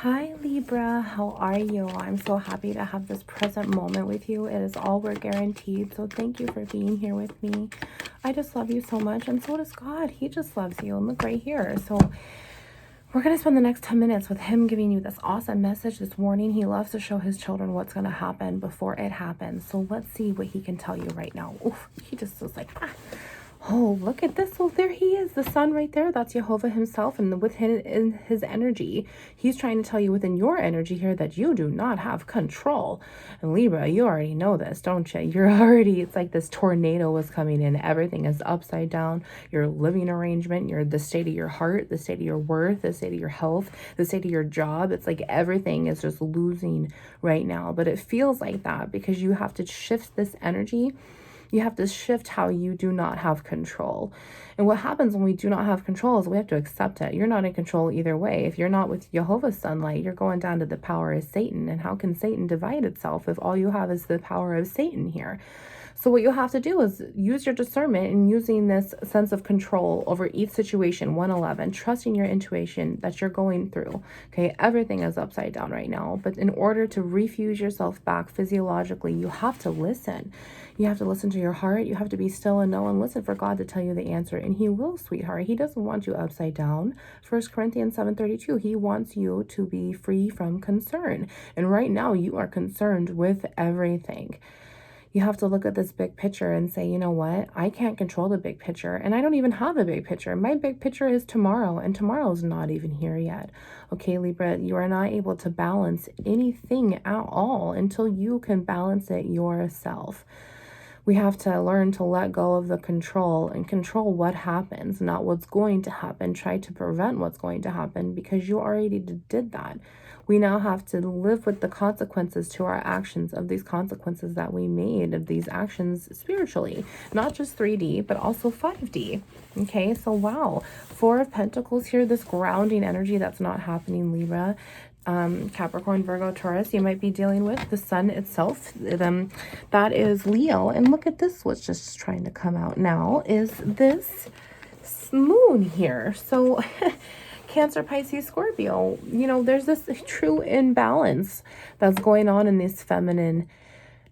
Hi Libra, how are you? I'm so happy to have this present moment with you. It is all we're guaranteed, so thank you for being here with me. I just love you so much, and so does God. He just loves you, and look right here. So we're going to spend the next 10 minutes with him giving you this awesome message, this warning. He loves to show his children what's going to happen before it happens. So let's see what he can tell you right now. Oof, he just was like, oh, look at this. Oh, there he is. The sun right there. That's Jehovah himself. And within his energy, he's trying to tell you within your energy here that you do not have control. And Libra, you already know this, don't you? You're already, it's like this tornado is coming in. Everything is upside down. Your living arrangement, the state of your heart, the state of your worth, the state of your health, the state of your job. It's like everything is just losing right now. But it feels like that because you have to shift this energy. You have to shift how you do not have control. And what happens when we do not have control is we have to accept it. You're not in control either way. If you're not with Jehovah's sunlight, you're going down to the power of Satan. And how can Satan divide itself if all you have is the power of Satan here? So what you'll have to do is use your discernment and using this sense of control over each situation, 111, trusting your intuition that you're going through. Okay, everything is upside down right now. But in order to refuse yourself back physiologically, you have to listen. You have to listen to your heart. You have to be still and know and listen for God to tell you the answer. And he will, sweetheart. He doesn't want you upside down. 1 Corinthians 7:32, he wants you to be free from concern. And right now you are concerned with everything. You have to look at this big picture and say, you know what? I can't control the big picture. And I don't even have a big picture. My big picture is tomorrow. And tomorrow's not even here yet. Okay, Libra, you are not able to balance anything at all until you can balance it yourself. We have to learn to let go of the control and control what happens, not what's going to happen. Try to prevent what's going to happen because you already did that. We now have to live with the consequences to our actions of these consequences that we made of these actions spiritually, not just 3D, but also 5D. Okay, so wow, 4 of Pentacles here, this grounding energy that's not happening, Libra. Capricorn, Virgo, Taurus, you might be dealing with the sun itself. That is Leo. And look at this, what's just trying to come out now is this moon here. So Cancer, Pisces, Scorpio, you know, there's this true imbalance that's going on in these feminine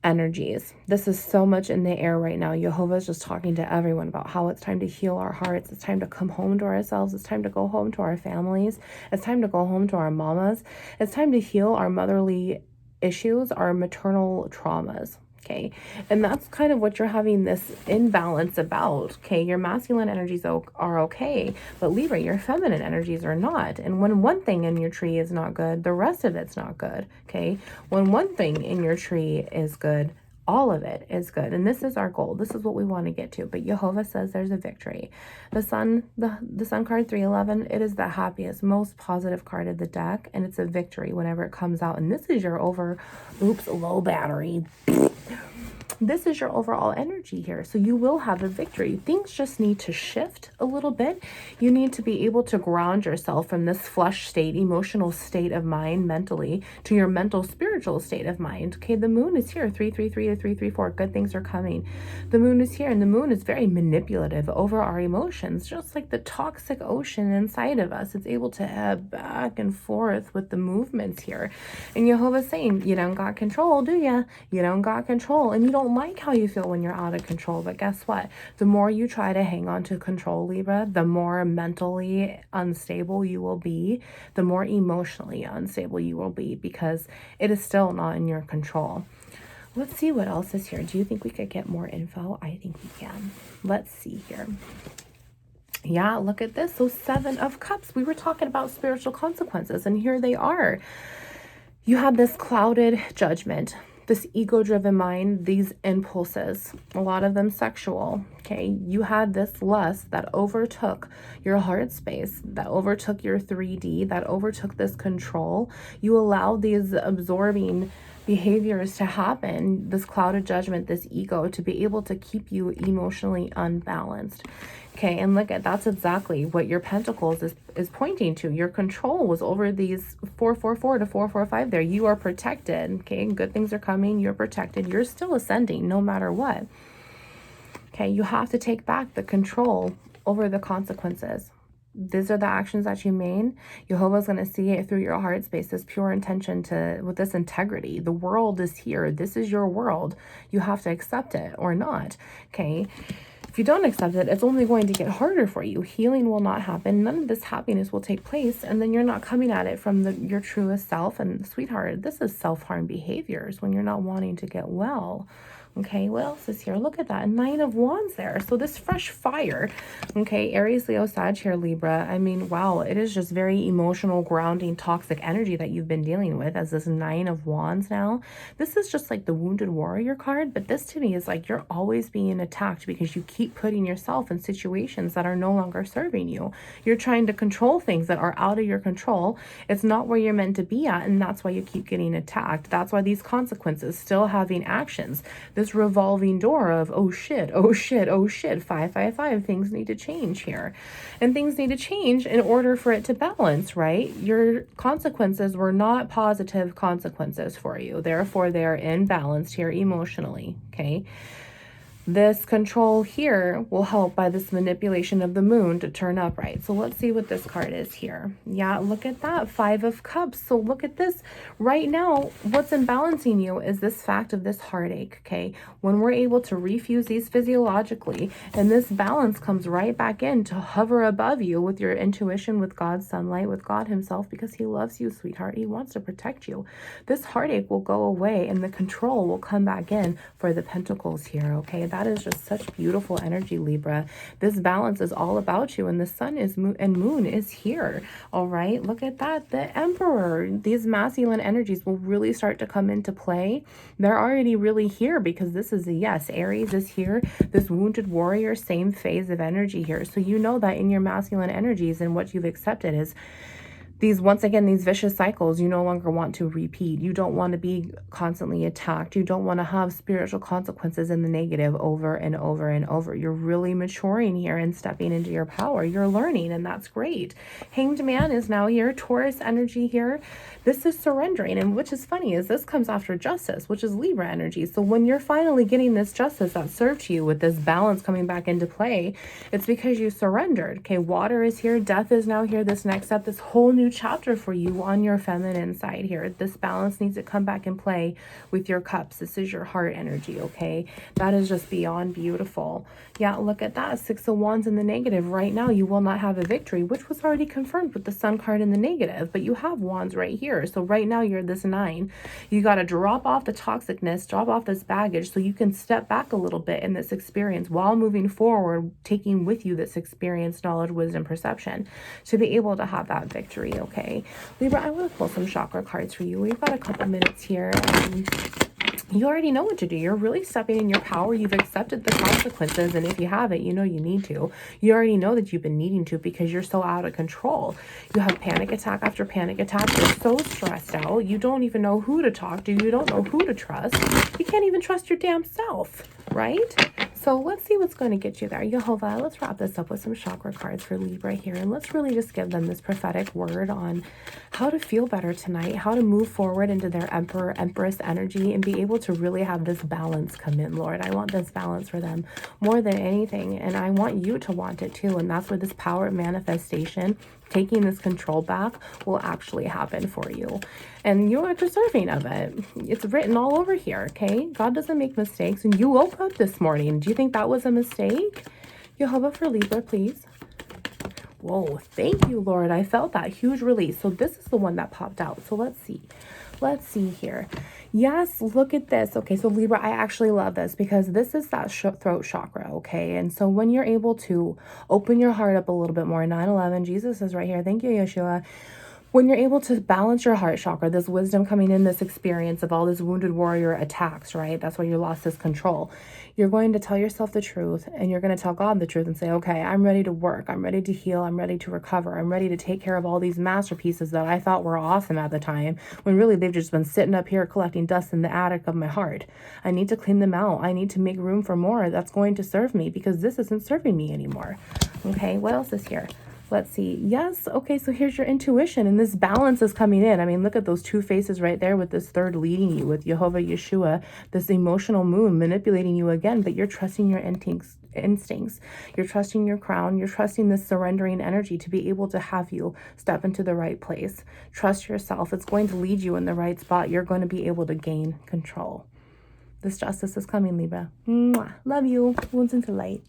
energies. This is so much in the air right now. Jehovah is just talking to everyone about how it's time to heal our hearts. It's time to come home to ourselves. It's time to go home to our families. It's time to go home to our mamas. It's time to heal our motherly issues, our maternal traumas. Okay, and that's kind of what you're having this imbalance about. Okay, your masculine energies are okay, but Libra, your feminine energies are not. And when one thing in your tree is not good, the rest of it's not good. Okay, when one thing in your tree is good, all of it is good. And this is our goal. This is what we want to get to. But Jehovah says there's a victory. The sun card 311, it is the happiest, most positive card of the deck. And it's a victory whenever it comes out. And this is your low battery. This is your overall energy here. So you will have a victory. Things just need to shift a little bit. You need to be able to ground yourself from this flesh state, emotional state of mind mentally to your mental, spiritual state of mind. Okay, the moon is here, 333 to 334. Good things are coming. The moon is here, and the moon is very manipulative over our emotions, just like the toxic ocean inside of us. It's able to ebb back and forth with the movements here. And Jehovah's saying, you don't got control, do ya? You don't got control, and you don't like how you feel when you're out of control. But guess what? The more you try to hang on to control, Libra, the more mentally unstable you will be, the more emotionally unstable you will be, because it is still not in your control. Let's see what else is here. Do you think we could get more info? I think we can. Let's see here. Yeah, look at this. So 7 of Cups. We were talking about spiritual consequences, and here they are. You had this clouded judgment, this ego-driven mind, these impulses, a lot of them sexual. Okay, you had this lust that overtook your heart space, that overtook your 3D, that overtook this control. You allowed these absorbing behaviors to happen, this clouded judgment, this ego, to be able to keep you emotionally unbalanced. Okay, and look at, that's exactly what your Pentacles is pointing to. Your control was over these 444 to 445 there. You are protected. Okay, good things are coming. You're protected. You're still ascending no matter what. Okay, you have to take back the control over the consequences. these are the actions that you made. Jehovah's going to see it through your heart space, this pure intention with this integrity. The world is here. This is your world. You have to accept it or not. Okay. If you don't accept it, it's only going to get harder for you. Healing will not happen. None of this happiness will take place. And then you're not coming at it from your truest self. And sweetheart, this is self-harm behaviors when you're not wanting to get well. Okay, what else is here? Look at that. 9 of Wands there. So this fresh fire. Okay, Aries, Leo, Sag here, Libra. I mean, wow, it is just very emotional, grounding, toxic energy that you've been dealing with as this 9 of Wands now. This is just like the wounded warrior card, but this to me is like you're always being attacked because you keep putting yourself in situations that are no longer serving you. You're trying to control things that are out of your control. It's not where you're meant to be at, and that's why you keep getting attacked. That's why these consequences, still having actions, this revolving door of, oh shit, oh shit, oh shit, 555, things need to change here. And things need to change in order for it to balance, right? Your consequences were not positive consequences for you. Therefore, they're imbalanced here emotionally, okay? This control here will help by this manipulation of the moon to turn upright. So let's see what this card is here. Yeah, look at that. 5 of Cups. So look at this. Right now, what's imbalancing you is this fact of this heartache, okay? When we're able to refuse these physiologically, and this balance comes right back in to hover above you with your intuition, with God's sunlight, with God himself, because he loves you, sweetheart. He wants to protect you. This heartache will go away, and the control will come back in for the pentacles here, okay? That is just such beautiful energy, Libra. This balance is all about you, and the sun is moon is here. All right, look at that. The Emperor. These masculine energies will really start to come into play. They're already really here because this is a yes. Aries is here. This wounded warrior, same phase of energy here. So you know that in your masculine energies and what you've accepted is these, once again, these vicious cycles you no longer want to repeat. You don't want to be constantly attacked. You don't want to have spiritual consequences in the negative over and over and over. You're really maturing here and stepping into your power. You're learning, and that's great. Hanged Man is now here. Taurus energy here. This is surrendering, and which is funny is this comes after justice, which is Libra energy. So when you're finally getting this justice that served you with this balance coming back into play, it's because you surrendered. Okay, water is here. Death is now here. This next step, this whole new chapter for you on your feminine side here. This balance needs to come back in play with your cups. This is your heart energy, okay? That is just beyond beautiful. Yeah, look at that. 6 of Wands in the negative. Right now, you will not have a victory, which was already confirmed with the Sun card in the negative, but you have Wands right here. So right now, you're this 9. You got to drop off the toxicness, drop off this baggage so you can step back a little bit in this experience while moving forward, taking with you this experience, knowledge, wisdom, perception to be able to have that victory, okay? Libra, I want to pull some chakra cards for you. We've got a couple minutes here. You already know what to do. You're really stepping in your power. You've accepted the consequences, and if you haven't, you know you need to. You already know that you've been needing to because you're so out of control. You have panic attack after panic attack. You're so stressed out. You don't even know who to talk to. You don't know who to trust. You can't even trust your damn self, right? So let's see what's going to get you there. Jehovah, let's wrap this up with some chakra cards for Libra here, and let's really just give them this prophetic word on how to feel better tonight, how to move forward into their Emperor, Empress energy, and be able to really have this balance come in, Lord. I want this balance for them more than anything, and I want you to want it too, and that's where this power of manifestation, taking this control back, will actually happen for you. And you are deserving of it. It's written all over here, okay? God doesn't make mistakes, and you woke up this morning. Do you think that was a mistake? Jehovah for Libra, please. Whoa, thank you, Lord. I felt that huge release. So this is the one that popped out. So let's see. Let's see here. Yes, look at this. Okay, so Libra, I actually love this because this is that throat chakra, okay? And so when you're able to open your heart up a little bit more, 9/11, Jesus is right here. Thank you, Yeshua. When you're able to balance your heart chakra, this wisdom coming in, this experience of all this wounded warrior attacks, right? That's why you lost this control. You're going to tell yourself the truth, and you're going to tell God the truth and say, okay, I'm ready to work. I'm ready to heal. I'm ready to recover. I'm ready to take care of all these masterpieces that I thought were awesome at the time, when really they've just been sitting up here collecting dust in the attic of my heart. I need to clean them out. I need to make room for more that's going to serve me because this isn't serving me anymore. Okay, what else is here? Let's see. Yes. Okay. So here's your intuition, and this balance is coming in. I mean, look at those two faces right there with this third leading you with Jehovah Yeshua, this emotional moon manipulating you again, but you're trusting your instincts, instincts. You're trusting your crown. You're trusting this surrendering energy to be able to have you step into the right place. Trust yourself. It's going to lead you in the right spot. You're going to be able to gain control. This justice is coming, Libra. Mwah. Love you. Wounds into light.